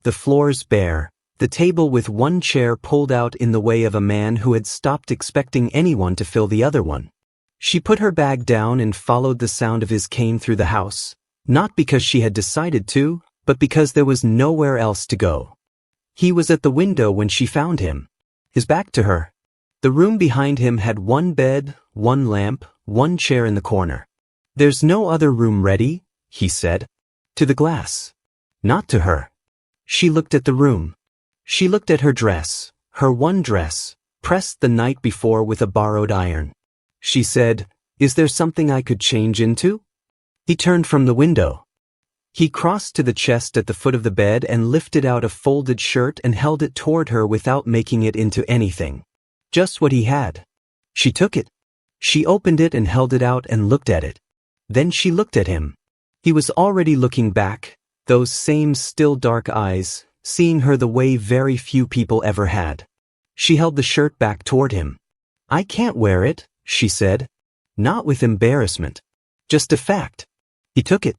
the floors bare, the table with one chair pulled out in the way of a man who had stopped expecting anyone to fill the other one. She put her bag down and followed the sound of his cane through the house, not because she had decided to, but because there was nowhere else to go. He was at the window when she found him, his back to her. The room behind him had one bed, one lamp, one chair in the corner. "There's no other room ready," he said. To the glass. Not to her. She looked at the room. She looked at her dress, her one dress, pressed the night before with a borrowed iron. She said, "Is there something I could change into?" He turned from the window. He crossed to the chest at the foot of the bed and lifted out a folded shirt and held it toward her without making it into anything. Just what he had. She took it. She opened it and held it out and looked at it. Then she looked at him. He was already looking back, those same still dark eyes, seeing her the way very few people ever had. She held the shirt back toward him. "I can't wear it," she said. Not with embarrassment. Just a fact. He took it,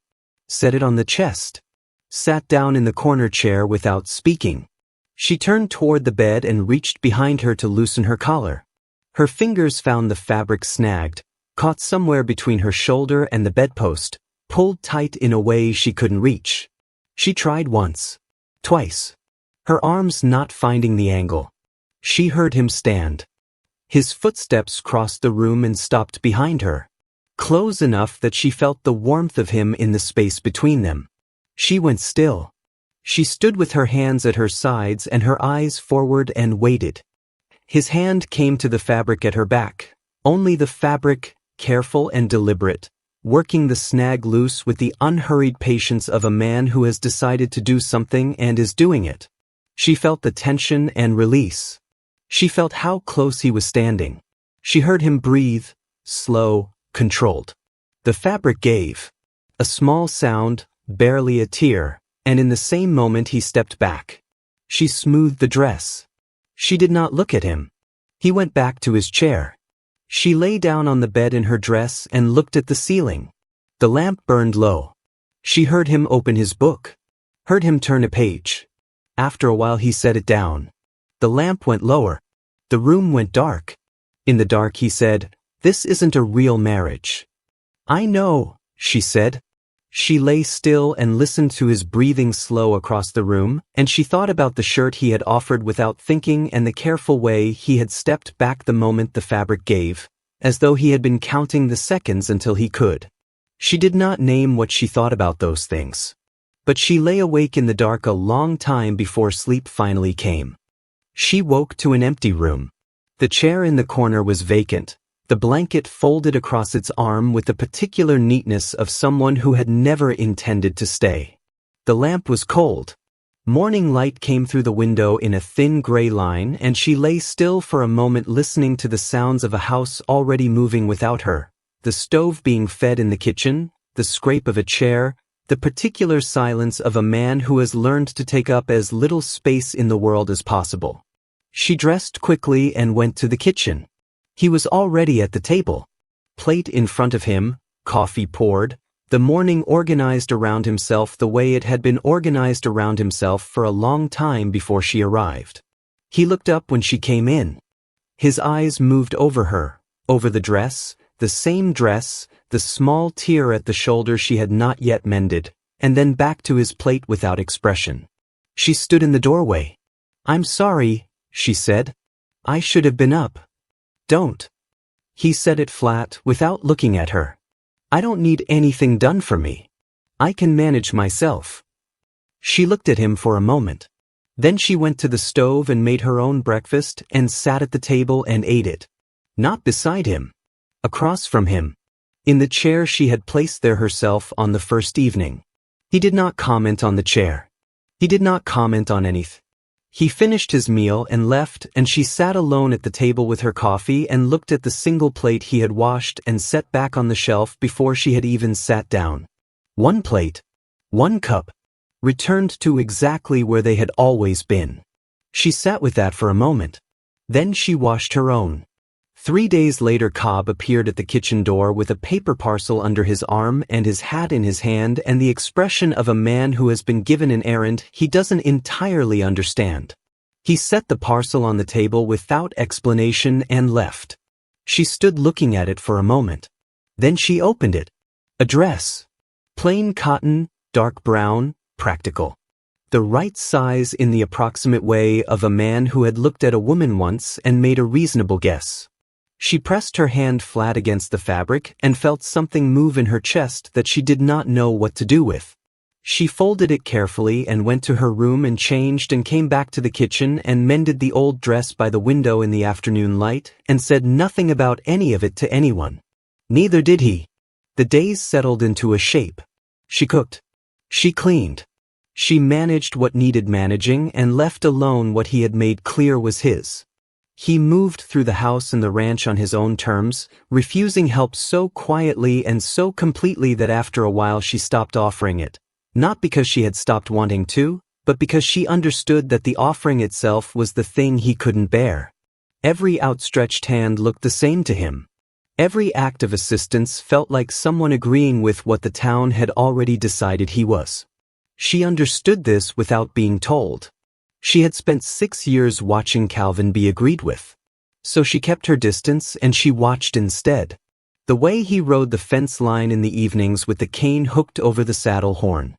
set it on the chest, sat down in the corner chair without speaking. She turned toward the bed and reached behind her to loosen her collar. Her fingers found the fabric snagged, caught somewhere between her shoulder and the bedpost, pulled tight in a way she couldn't reach. She tried once, twice, her arms not finding the angle. She heard him stand. His footsteps crossed the room and stopped behind her, close enough that she felt the warmth of him in the space between them. She went still. She stood with her hands at her sides and her eyes forward and waited. His hand came to the fabric at her back, only the fabric, careful and deliberate, working the snag loose with the unhurried patience of a man who has decided to do something and is doing it. She felt the tension and release. She felt how close he was standing. She heard him breathe, slow, controlled. The fabric gave. A small sound, barely a tear, and in the same moment he stepped back. She smoothed the dress. She did not look at him. He went back to his chair. She lay down on the bed in her dress and looked at the ceiling. The lamp burned low. She heard him open his book, heard him turn a page. After a while he set it down. The lamp went lower. The room went dark. In the dark he said, "This isn't a real marriage." "I know," she said. She lay still and listened to his breathing slow across the room, and she thought about the shirt he had offered without thinking and the careful way he had stepped back the moment the fabric gave, as though he had been counting the seconds until he could. She did not name what she thought about those things. But she lay awake in the dark a long time before sleep finally came. She woke to an empty room. The chair in the corner was vacant, the blanket folded across its arm with the particular neatness of someone who had never intended to stay. The lamp was cold. Morning light came through the window in a thin gray line, and she lay still for a moment listening to the sounds of a house already moving without her, the stove being fed in the kitchen, the scrape of a chair, the particular silence of a man who has learned to take up as little space in the world as possible. She dressed quickly and went to the kitchen. He was already at the table. Plate in front of him, coffee poured, the morning organized around himself the way it had been organized around himself for a long time before she arrived. He looked up when she came in. His eyes moved over her, over the dress, the same dress, the small tear at the shoulder she had not yet mended, and then back to his plate without expression. She stood in the doorway. "I'm sorry," she said. "I should have been up." "Don't." He said it flat, without looking at her. "I don't need anything done for me. I can manage myself." She looked at him for a moment. Then she went to the stove and made her own breakfast and sat at the table and ate it. Not beside him. Across from him. In the chair she had placed there herself on the first evening. He did not comment on the chair. He did not comment on anything. He finished his meal and left, and she sat alone at the table with her coffee and looked at the single plate he had washed and set back on the shelf before she had even sat down. One plate, one cup, returned to exactly where they had always been. She sat with that for a moment. Then she washed her own. 3 days later, Cobb appeared at the kitchen door with a paper parcel under his arm and his hat in his hand, and the expression of a man who has been given an errand he doesn't entirely understand. He set the parcel on the table without explanation and left. She stood looking at it for a moment. Then she opened it. A dress. Plain cotton, dark brown, practical. The right size in the approximate way of a man who had looked at a woman once and made a reasonable guess. She pressed her hand flat against the fabric and felt something move in her chest that she did not know what to do with. She folded it carefully and went to her room and changed and came back to the kitchen and mended the old dress by the window in the afternoon light and said nothing about any of it to anyone. Neither did he. The days settled into a shape. She cooked. She cleaned. She managed what needed managing and left alone what he had made clear was his. He moved through the house and the ranch on his own terms, refusing help so quietly and so completely that after a while she stopped offering it. Not because she had stopped wanting to, but because she understood that the offering itself was the thing he couldn't bear. Every outstretched hand looked the same to him. Every act of assistance felt like someone agreeing with what the town had already decided he was. She understood this without being told. She had spent 6 years watching Calvin be agreed with. So she kept her distance and she watched instead. The way he rode the fence line in the evenings with the cane hooked over the saddle horn.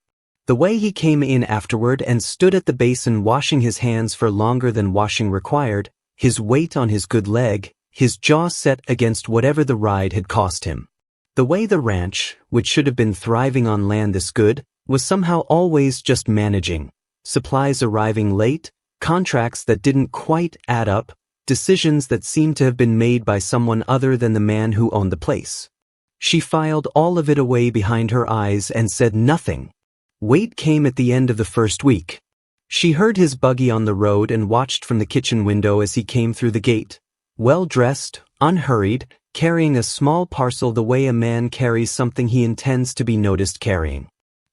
The way he came in afterward and stood at the basin washing his hands for longer than washing required, his weight on his good leg, his jaw set against whatever the ride had cost him. The way the ranch, which should have been thriving on land this good, was somehow always just managing. Supplies arriving late, contracts that didn't quite add up, decisions that seemed to have been made by someone other than the man who owned the place. She filed all of it away behind her eyes and said nothing. Wade came at the end of the first week. She heard his buggy on the road and watched from the kitchen window as he came through the gate. Well-dressed, unhurried, carrying a small parcel the way a man carries something he intends to be noticed carrying.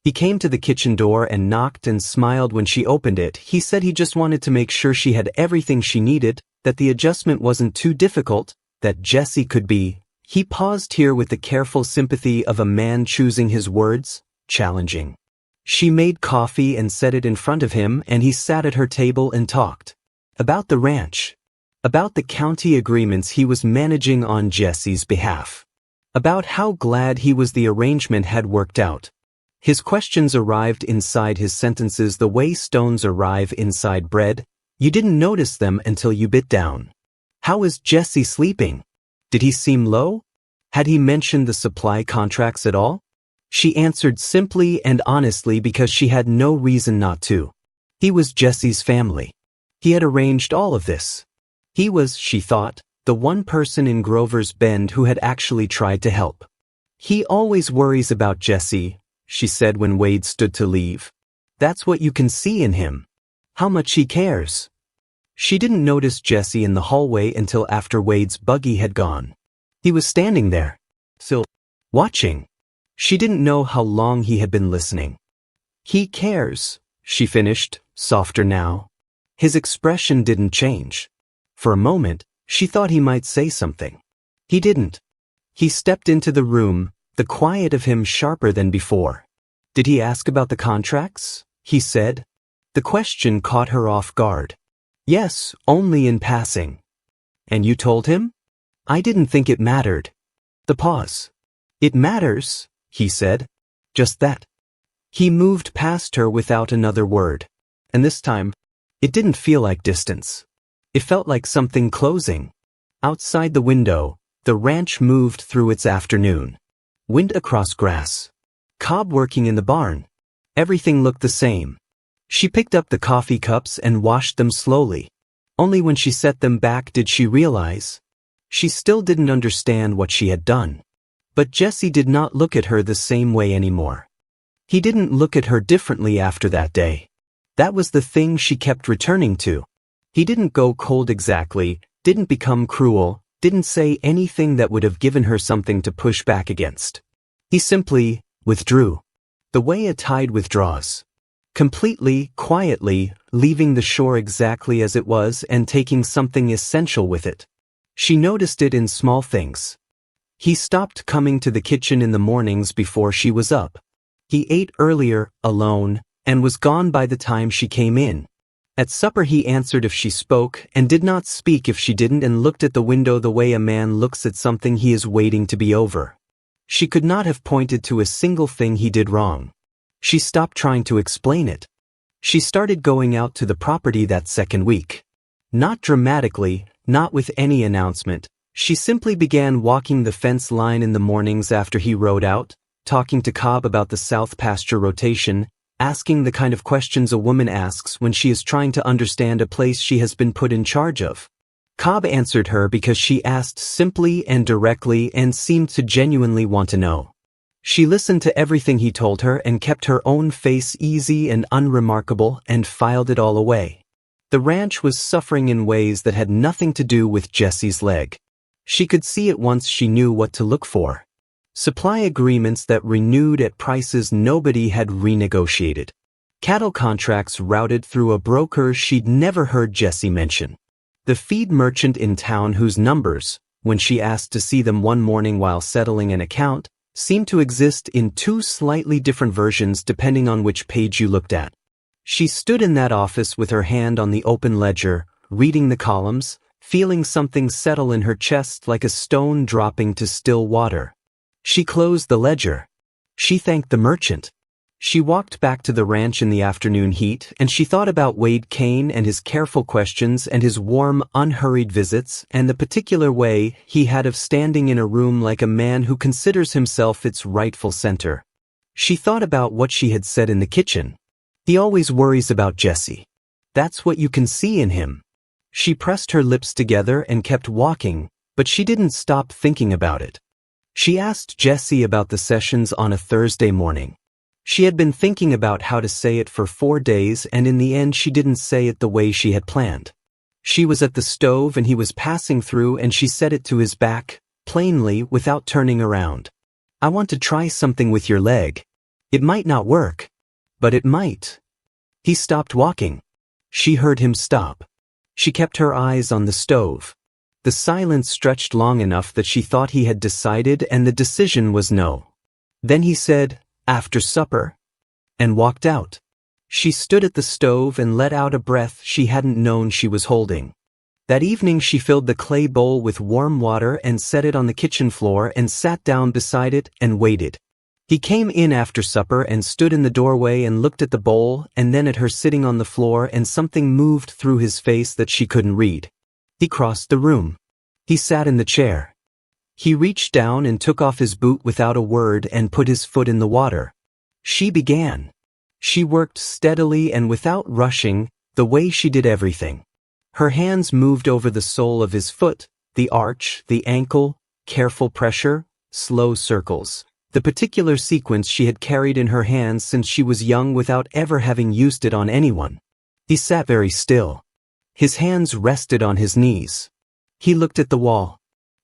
He came to the kitchen door and knocked and smiled when she opened it. He said he just wanted to make sure she had everything she needed, that the adjustment wasn't too difficult, that Jessie could be. He paused here with the careful sympathy of a man choosing his words, challenging. She made coffee and set it in front of him, and he sat at her table and talked. About the ranch. About the county agreements he was managing on Jessie's behalf. About how glad he was the arrangement had worked out. His questions arrived inside his sentences the way stones arrive inside bread. You didn't notice them until you bit down. How is Jessie sleeping? Did he seem low? Had he mentioned the supply contracts at all? She answered simply and honestly because she had no reason not to. He was Jessie's family. He had arranged all of this. He was, she thought, the one person in Grover's Bend who had actually tried to help. He always worries about Jessie, she said when Wade stood to leave. That's what you can see in him. How much he cares. She didn't notice Jessie in the hallway until after Wade's buggy had gone. He was standing there, still, watching. She didn't know how long he had been listening. He cares, she finished, softer now. His expression didn't change. For a moment, she thought he might say something. He didn't. He stepped into the room, the quiet of him sharper than before. Did he ask about the contracts? He said. The question caught her off guard. Yes, only in passing. And you told him? I didn't think it mattered. The pause. It matters, he said. Just that. He moved past her without another word. And this time, it didn't feel like distance. It felt like something closing. Outside the window, the ranch moved through its afternoon. Wind across grass. Cobb working in the barn. Everything looked the same. She picked up the coffee cups and washed them slowly. Only when she set them back did she realize. She still didn't understand what she had done. But Jessie did not look at her the same way anymore. He didn't look at her differently after that day. That was the thing she kept returning to. He didn't go cold exactly, didn't become cruel, didn't say anything that would have given her something to push back against. He simply withdrew. The way a tide withdraws. Completely, quietly, leaving the shore exactly as it was and taking something essential with it. She noticed it in small things. He stopped coming to the kitchen in the mornings before she was up. He ate earlier, alone, and was gone by the time she came in. At supper he answered if she spoke, and did not speak if she didn't, and looked at the window the way a man looks at something he is waiting to be over. She could not have pointed to a single thing he did wrong. She stopped trying to explain it. She started going out to the property that second week. Not dramatically, not with any announcement. She simply began walking the fence line in the mornings after he rode out, talking to Cobb about the south pasture rotation, asking the kind of questions a woman asks when she is trying to understand a place she has been put in charge of. Cobb answered her because she asked simply and directly and seemed to genuinely want to know. She listened to everything he told her and kept her own face easy and unremarkable and filed it all away. The ranch was suffering in ways that had nothing to do with Jesse's leg. She could see it once she knew what to look for. Supply agreements that renewed at prices nobody had renegotiated. Cattle contracts routed through a broker she'd never heard Jesse mention. The feed merchant in town whose numbers, when she asked to see them one morning while settling an account, seemed to exist in two slightly different versions depending on which page you looked at. She stood in that office with her hand on the open ledger, reading the columns, feeling something settle in her chest like a stone dropping to still water. She closed the ledger. She thanked the merchant. She walked back to the ranch in the afternoon heat, and she thought about Wade Kane and his careful questions and his warm, unhurried visits and the particular way he had of standing in a room like a man who considers himself its rightful center. She thought about what she had said in the kitchen. He always worries about Jesse. That's what you can see in him. She pressed her lips together and kept walking, but she didn't stop thinking about it. She asked Jesse about the sessions on a Thursday morning. She had been thinking about how to say it for 4 days, and in the end she didn't say it the way she had planned. She was at the stove and he was passing through, and she said it to his back, plainly, without turning around. I want to try something with your leg. It might not work, but it might. He stopped walking. She heard him stop. She kept her eyes on the stove. The silence stretched long enough that she thought he had decided, and the decision was no. Then he said, "After supper," and walked out. She stood at the stove and let out a breath she hadn't known she was holding. That evening she filled the clay bowl with warm water and set it on the kitchen floor and sat down beside it and waited. He came in after supper and stood in the doorway and looked at the bowl and then at her sitting on the floor, and something moved through his face that she couldn't read. He crossed the room. He sat in the chair. He reached down and took off his boot without a word and put his foot in the water. She began. She worked steadily and without rushing, the way she did everything. Her hands moved over the sole of his foot, the arch, the ankle, careful pressure, slow circles. The particular sequence she had carried in her hands since she was young without ever having used it on anyone. He sat very still. His hands rested on his knees. He looked at the wall.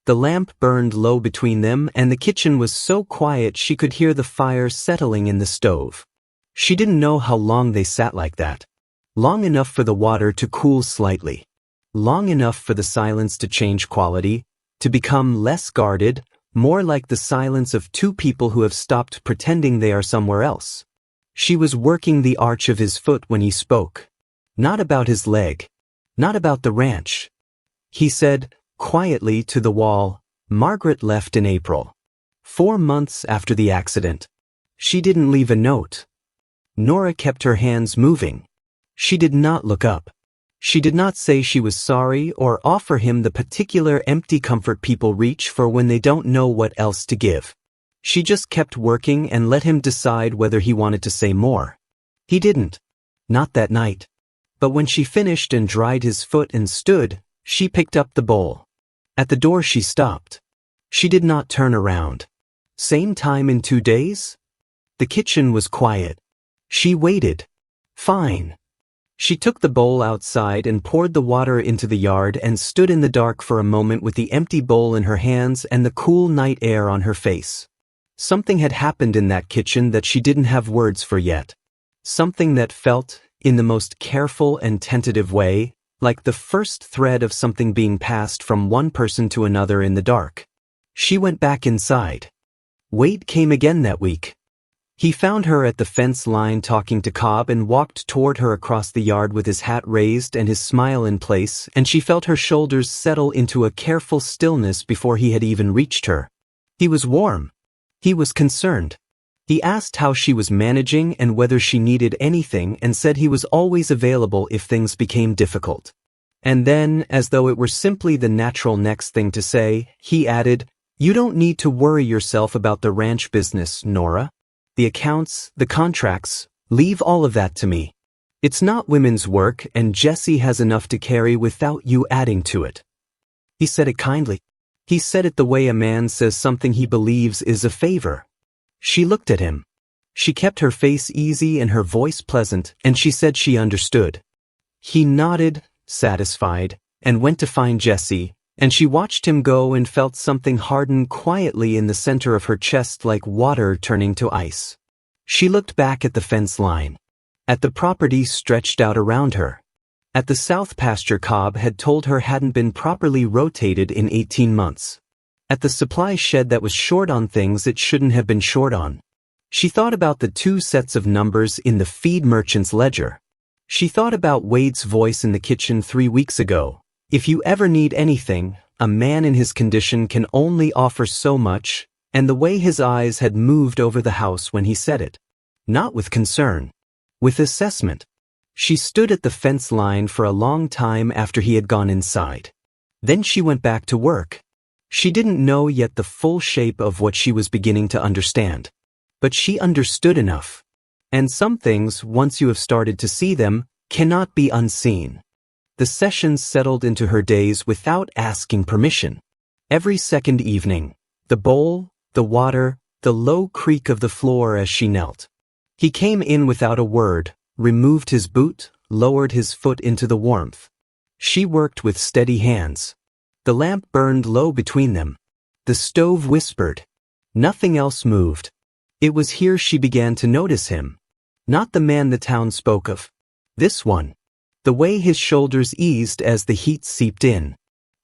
The lamp burned low between them, and the kitchen was so quiet she could hear the fire settling in the stove. She didn't know how long they sat like that. Long enough for the water to cool slightly. Long enough for the silence to change quality, to become less guarded, more like the silence of two people who have stopped pretending they are somewhere else. She was working the arch of his foot when he spoke. Not about his leg. Not about the ranch. He said, quietly to the wall, "Margaret left in April. 4 months after the accident. She didn't leave a note." Nora kept her hands moving. She did not look up. She did not say she was sorry or offer him the particular empty comfort people reach for when they don't know what else to give. She just kept working and let him decide whether he wanted to say more. He didn't. Not that night. But when she finished and dried his foot and stood, she picked up the bowl. At the door she stopped. She did not turn around. Same time in 2 days? The kitchen was quiet. She waited. Fine. She took the bowl outside and poured the water into the yard and stood in the dark for a moment with the empty bowl in her hands and the cool night air on her face. Something had happened in that kitchen that she didn't have words for yet. Something that felt, in the most careful and tentative way, like the first thread of something being passed from one person to another in the dark. She went back inside. Wade came again that week. He found her at the fence line talking to Cobb and walked toward her across the yard with his hat raised and his smile in place, and she felt her shoulders settle into a careful stillness before he had even reached her. He was warm. He was concerned. He asked how she was managing and whether she needed anything, and said he was always available if things became difficult. And then, as though it were simply the natural next thing to say, he added, "You don't need to worry yourself about the ranch business, Nora. The accounts, the contracts, leave all of that to me. It's not women's work, and Jessie has enough to carry without you adding to it." He said it kindly. He said it the way a man says something he believes is a favor. She looked at him. She kept her face easy and her voice pleasant, and she said she understood. He nodded, satisfied, and went to find Jessie, and she watched him go and felt something harden quietly in the center of her chest like water turning to ice. She looked back at the fence line, at the property stretched out around her, at the south pasture Cobb had told her hadn't been properly rotated in 18 months, at the supply shed that was short on things it shouldn't have been short on. She thought about the 2 sets of numbers in the feed merchant's ledger. She thought about Wade's voice in the kitchen 3 weeks ago. If you ever need anything, a man in his condition can only offer so much, and the way his eyes had moved over the house when he said it. Not with concern. With assessment. She stood at the fence line for a long time after he had gone inside. Then she went back to work. She didn't know yet the full shape of what she was beginning to understand. But she understood enough. And some things, once you have started to see them, cannot be unseen. The sessions settled into her days without asking permission. Every second evening, the bowl, the water, the low creak of the floor as she knelt. He came in without a word, removed his boot, lowered his foot into the warmth. She worked with steady hands. The lamp burned low between them. The stove whispered. Nothing else moved. It was here she began to notice him. Not the man the town spoke of. This one. The way his shoulders eased as the heat seeped in.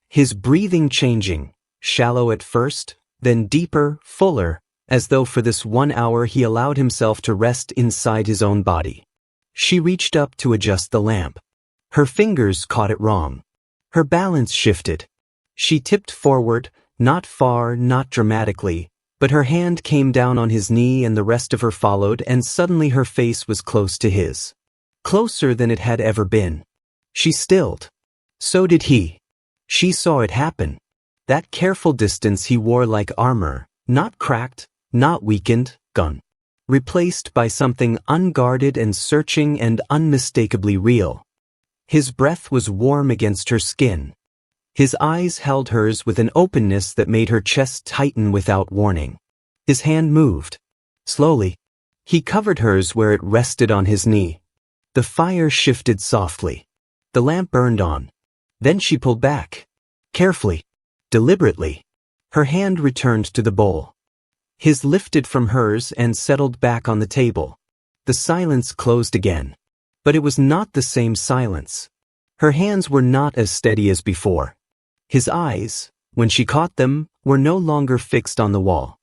His breathing changing, shallow at first, then deeper, fuller, as though for this 1 hour he allowed himself to rest inside his own body. She reached up to adjust the lamp. Her fingers caught it wrong. Her balance shifted. She tipped forward, not far, not dramatically, but her hand came down on his knee and the rest of her followed, and suddenly her face was close to his. Closer than it had ever been. She stilled. So did he. She saw it happen. That careful distance he wore like armor, not cracked, not weakened, gone. Replaced by something unguarded and searching and unmistakably real. His breath was warm against her skin. His eyes held hers with an openness that made her chest tighten without warning. His hand moved. Slowly. He covered hers where it rested on his knee. The fire shifted softly. The lamp burned on. Then she pulled back. Carefully. Deliberately. Her hand returned to the bowl. His lifted from hers and settled back on the table. The silence closed again. But it was not the same silence. Her hands were not as steady as before. His eyes, when she caught them, were no longer fixed on the wall.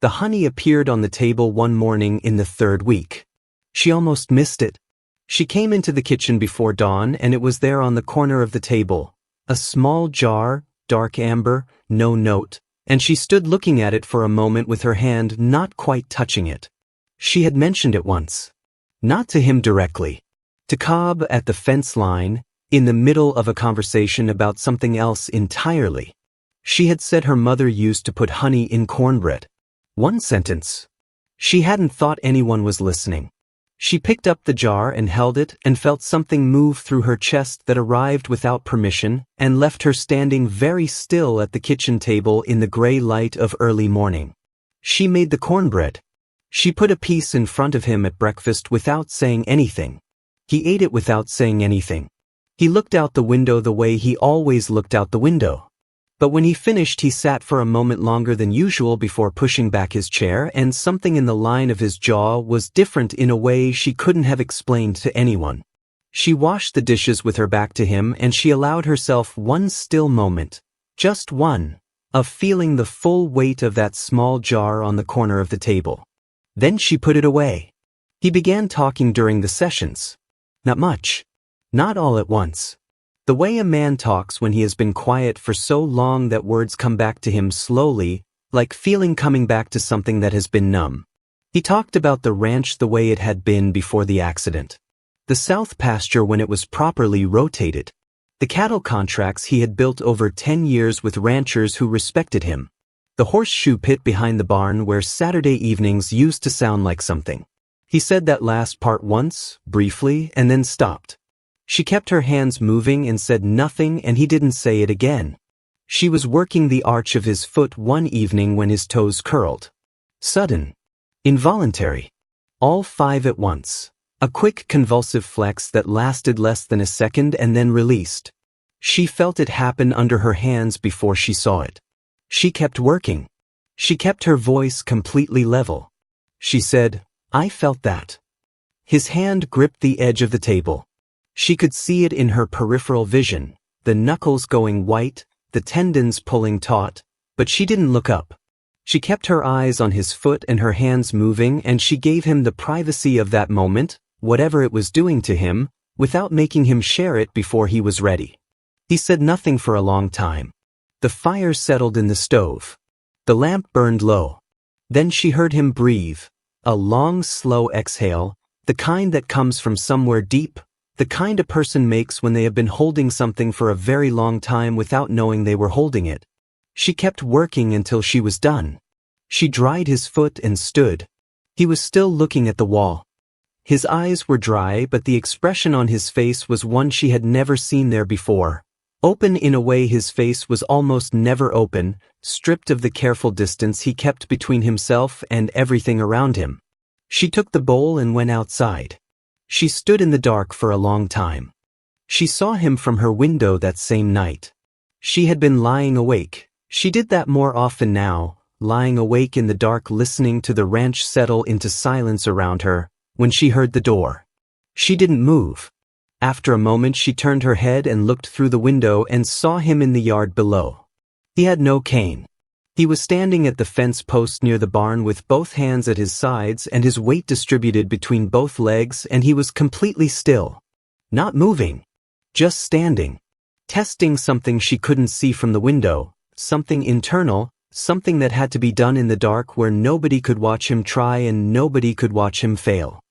The honey appeared on the table one morning in the 3rd week. She almost missed it. She came into the kitchen before dawn, and it was there on the corner of the table. A small jar, dark amber, no note, and she stood looking at it for a moment with her hand not quite touching it. She had mentioned it once. Not to him directly. To Cobb at the fence line, in the middle of a conversation about something else entirely. She had said her mother used to put honey in cornbread. One sentence. She hadn't thought anyone was listening. She picked up the jar and held it and felt something move through her chest that arrived without permission and left her standing very still at the kitchen table in the gray light of early morning. She made the cornbread. She put a piece in front of him at breakfast without saying anything. He ate it without saying anything. He looked out the window the way he always looked out the window. But when he finished, he sat for a moment longer than usual before pushing back his chair, and something in the line of his jaw was different in a way she couldn't have explained to anyone. She washed the dishes with her back to him and she allowed herself one still moment, just one, of feeling the full weight of that small jar on the corner of the table. Then she put it away. He began talking during the sessions. Not much. Not all at once. The way a man talks when he has been quiet for so long that words come back to him slowly, like feeling coming back to something that has been numb. He talked about the ranch the way it had been before the accident. The south pasture when it was properly rotated. The cattle contracts he had built over 10 years with ranchers who respected him. The horseshoe pit behind the barn where Saturday evenings used to sound like something. He said that last part once, briefly, and then stopped. She kept her hands moving and said nothing, and he didn't say it again. She was working the arch of his foot one evening when his toes curled. Sudden. Involuntary. All 5 at once. A quick convulsive flex that lasted less than a second and then released. She felt it happen under her hands before she saw it. She kept working. She kept her voice completely level. She said, "I felt that." His hand gripped the edge of the table. She could see it in her peripheral vision, the knuckles going white, the tendons pulling taut, but she didn't look up. She kept her eyes on his foot and her hands moving, and she gave him the privacy of that moment, whatever it was doing to him, without making him share it before he was ready. He said nothing for a long time. The fire settled in the stove. The lamp burned low. Then she heard him breathe, a long, slow exhale, the kind that comes from somewhere deep, the kind a person makes when they have been holding something for a very long time without knowing they were holding it. She kept working until she was done. She dried his foot and stood. He was still looking at the wall. His eyes were dry, but the expression on his face was one she had never seen there before. Open in a way his face was almost never open, stripped of the careful distance he kept between himself and everything around him. She took the bowl and went outside. She stood in the dark for a long time. She saw him from her window that same night. She had been lying awake. She did that more often now, lying awake in the dark listening to the ranch settle into silence around her, when she heard the door. She didn't move. After a moment she turned her head and looked through the window and saw him in the yard below. He had no cane. He was standing at the fence post near the barn with both hands at his sides and his weight distributed between both legs, and he was completely still. Not moving. Just standing. Testing something she couldn't see from the window, something internal, something that had to be done in the dark where nobody could watch him try and nobody could watch him fail.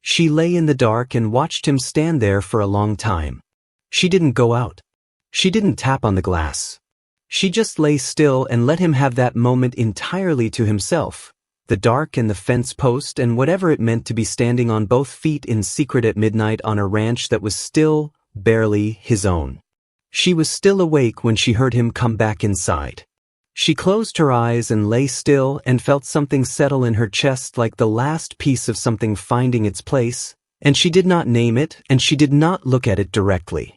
She lay in the dark and watched him stand there for a long time. She didn't go out. She didn't tap on the glass. She just lay still and let him have that moment entirely to himself, the dark and the fence post and whatever it meant to be standing on both feet in secret at midnight on a ranch that was still, barely, his own. She was still awake when she heard him come back inside. She closed her eyes and lay still and felt something settle in her chest like the last piece of something finding its place, and she did not name it and she did not look at it directly.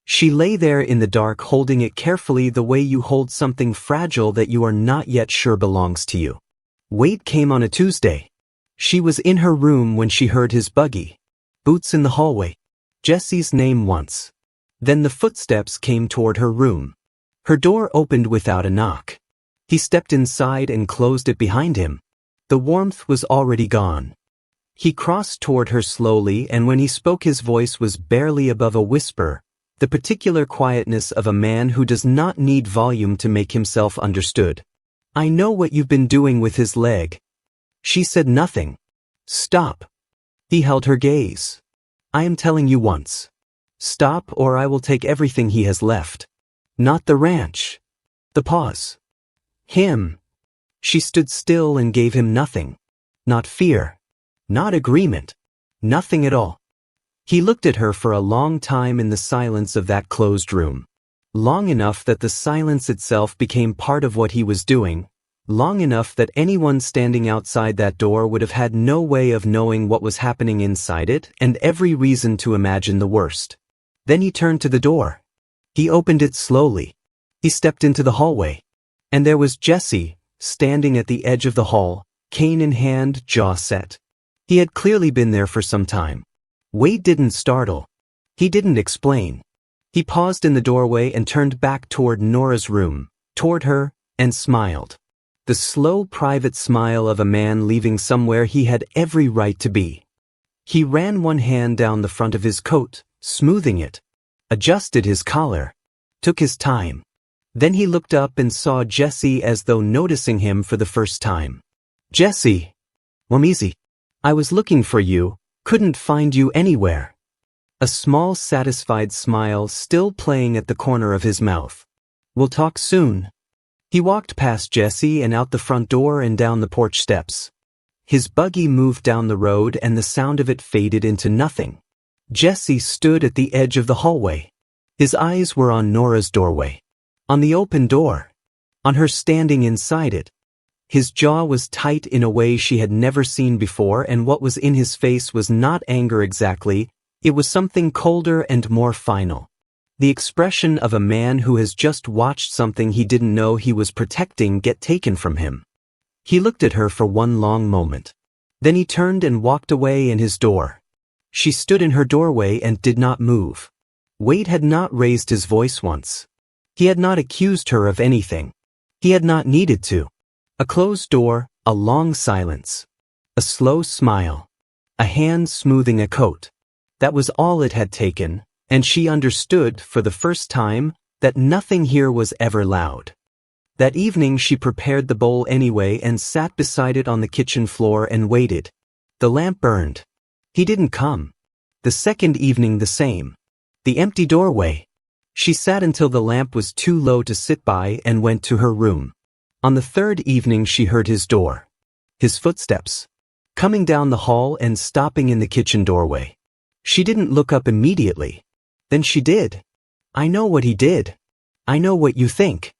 She lay there in the dark holding it carefully the way you hold something fragile that you are not yet sure belongs to you. Wade came on a Tuesday. She was in her room when she heard his buggy. Boots in the hallway. Jesse's name once. Then the footsteps came toward her room. Her door opened without a knock. He stepped inside and closed it behind him. The warmth was already gone. He crossed toward her slowly, and when he spoke his voice was barely above a whisper, the particular quietness of a man who does not need volume to make himself understood. "I know what you've been doing with his leg." She said nothing. "Stop." He held her gaze. "I am telling you once. Stop or I will take everything he has left. Not the ranch." The pause. Him. She stood still and gave him nothing. Not fear. Not agreement. Nothing at all. He looked at her for a long time in the silence of that closed room. Long enough that the silence itself became part of what he was doing. Long enough that anyone standing outside that door would have had no way of knowing what was happening inside it and every reason to imagine the worst. Then he turned to the door. He opened it slowly. He stepped into the hallway. And there was Jesse, standing at the edge of the hall, cane in hand, jaw set. He had clearly been there for some time. Wade didn't startle. He didn't explain. He paused in the doorway and turned back toward Nora's room, toward her, and smiled. The slow, private smile of a man leaving somewhere he had every right to be. He ran one hand down the front of his coat, smoothing it, adjusted his collar, took his time. Then he looked up and saw Jessie as though noticing him for the first time. "Jessie. Obese. I was looking for you, couldn't find you anywhere." A small satisfied smile still playing at the corner of his mouth. "We'll talk soon." He walked past Jessie and out the front door and down the porch steps. His buggy moved down the road and the sound of it faded into nothing. Jessie stood at the edge of the hallway. His eyes were on Nora's doorway. On the open door. On her standing inside it. His jaw was tight in a way she had never seen before, and what was in his face was not anger exactly, it was something colder and more final. The expression of a man who has just watched something he didn't know he was protecting get taken from him. He looked at her for one long moment. Then he turned and walked away in his door. She stood in her doorway and did not move. Wade had not raised his voice once. He had not accused her of anything. He had not needed to. A closed door, a long silence. A slow smile. A hand smoothing a coat. That was all it had taken, and she understood, for the first time, that nothing here was ever loud. That evening she prepared the bowl anyway and sat beside it on the kitchen floor and waited. The lamp burned. He didn't come. The second evening the same. The empty doorway. She sat until the lamp was too low to sit by and went to her room. On the third evening she heard his door. His footsteps. Coming down the hall and stopping in the kitchen doorway. She didn't look up immediately. Then she did. "I know what he did. I know what you think.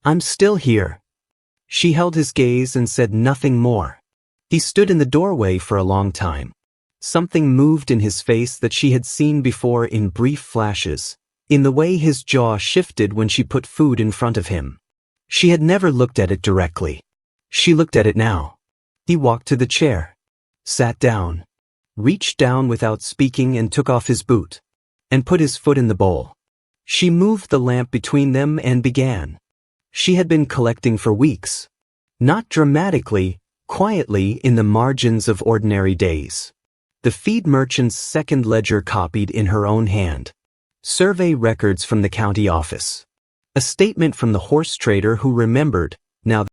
I'm still here." She held his gaze and said nothing more. He stood in the doorway for a long time. Something moved in his face that she had seen before in brief flashes, in the way his jaw shifted when she put food in front of him. She had never looked at it directly. She looked at it now. He walked to the chair, sat down, reached down without speaking and took off his boot, and put his foot in the bowl. She moved the lamp between them and began. She had been collecting for weeks. Not dramatically, quietly in the margins of ordinary days. The feed merchant's second ledger copied in her own hand. Survey records from the county office. A statement from the horse trader who remembered, now